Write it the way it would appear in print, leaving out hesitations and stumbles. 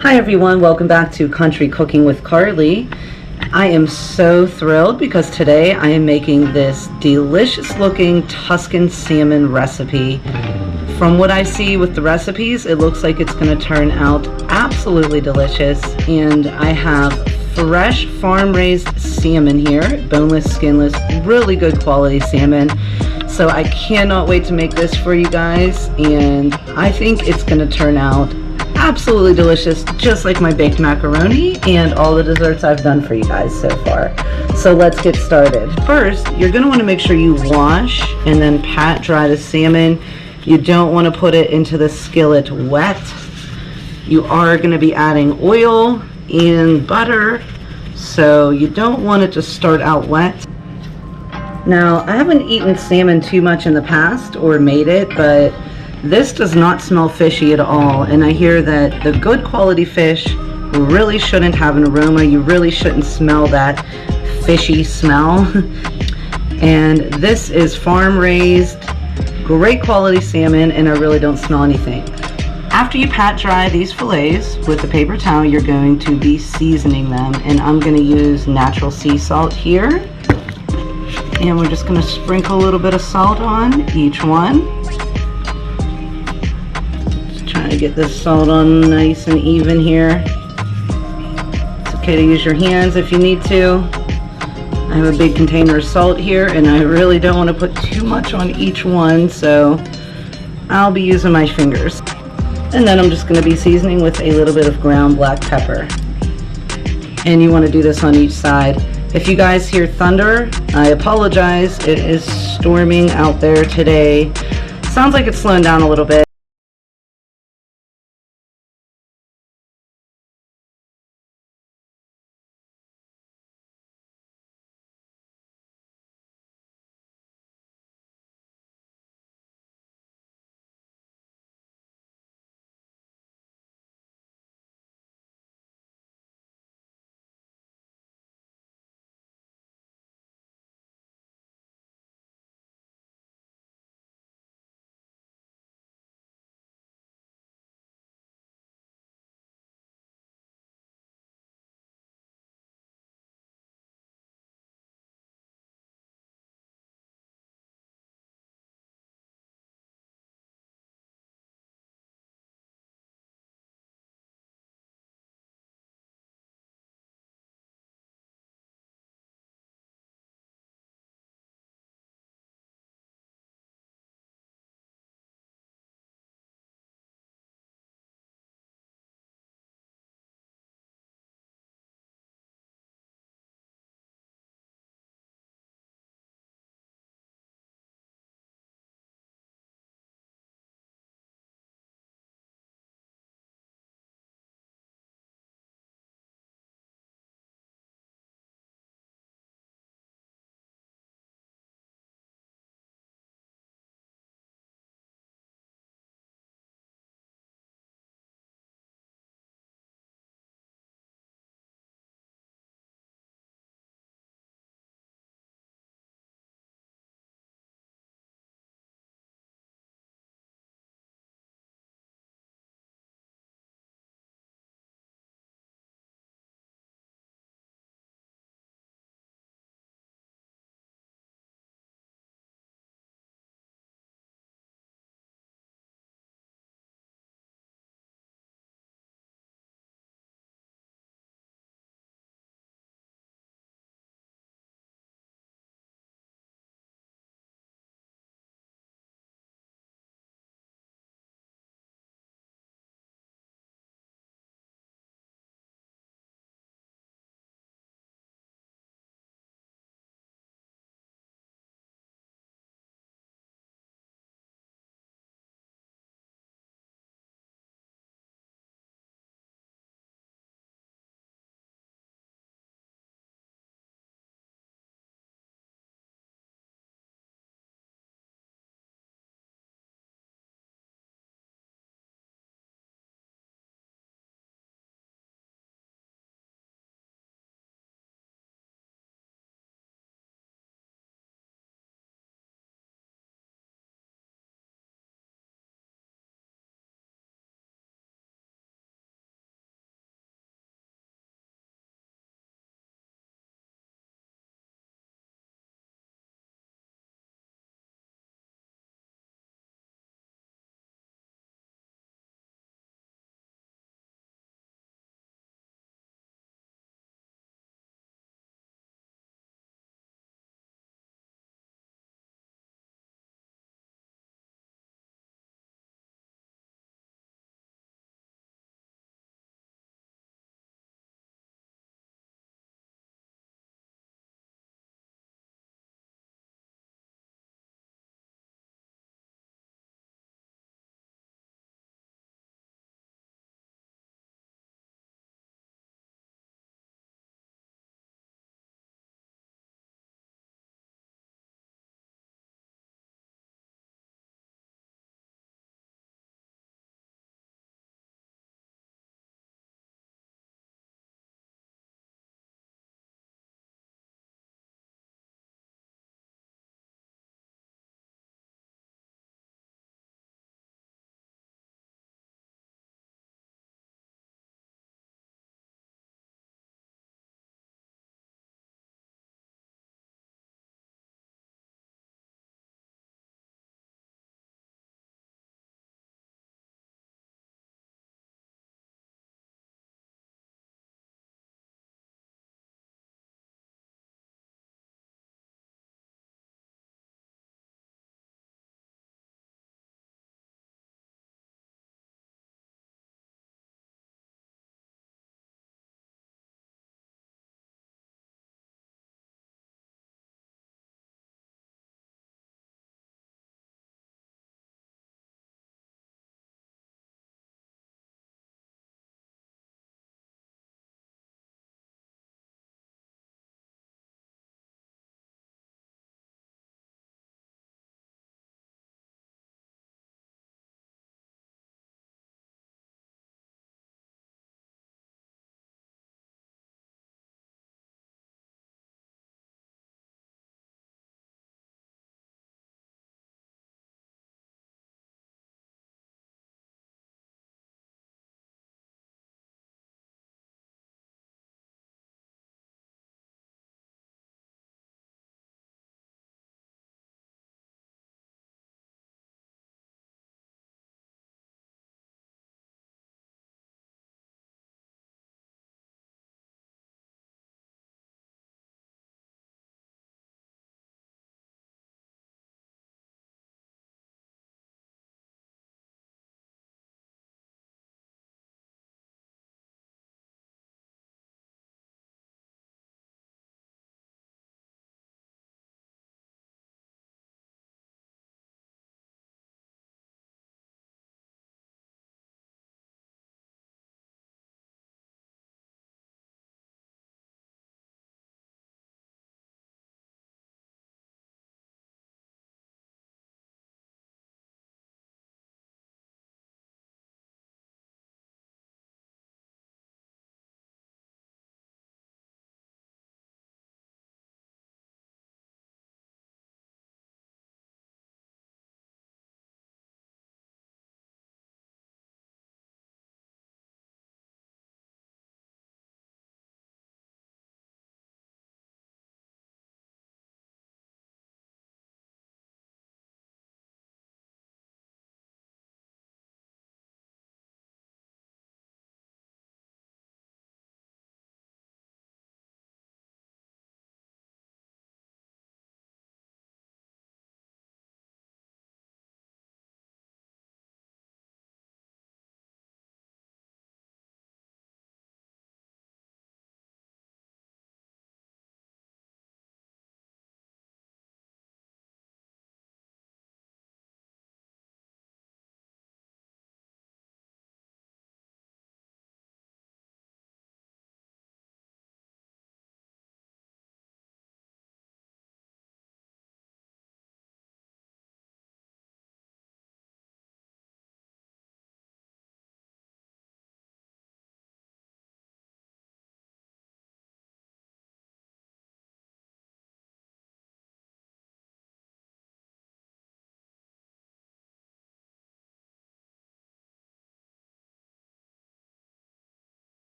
Hi everyone, welcome back to Country Cooking with Carly. I am so thrilled because today I am making this delicious looking Tuscan salmon recipe. From what I see with the recipes, it looks like it's going to turn out absolutely delicious. And I have fresh farm-raised salmon here, boneless, skinless, really good quality salmon. So I cannot wait to make this for you guys, and I think it's going to turn out absolutely delicious, just like my baked macaroni and all the desserts I've done for you guys so far. So let's get started. First, you're going to want to make sure you wash and then pat dry the salmon. You don't want to put it into the skillet wet. You are going to be adding oil and butter, so you don't want it to start out wet. Now, I haven't eaten salmon too much in the past or made it, but this does not smell fishy at all, and I hear that the good quality fish really shouldn't have an aroma. You really shouldn't smell that fishy smell. And this is farm raised, great quality salmon, and I really don't smell anything. After you pat dry these fillets with a paper towel, you're going to be seasoning them, and I'm going to use natural sea salt here, and we're just going to sprinkle a little bit of salt on each one. Trying to get this salt on nice and even here. It's okay to use your hands if you need to. I have a big container of salt here, and I really don't want to put too much on each one, so I'll be using my fingers. And then I'm just going to be seasoning with a little bit of ground black pepper. And you want to do this on each side. If you guys hear thunder, I apologize. It is storming out there today. Sounds like it's slowing down a little bit.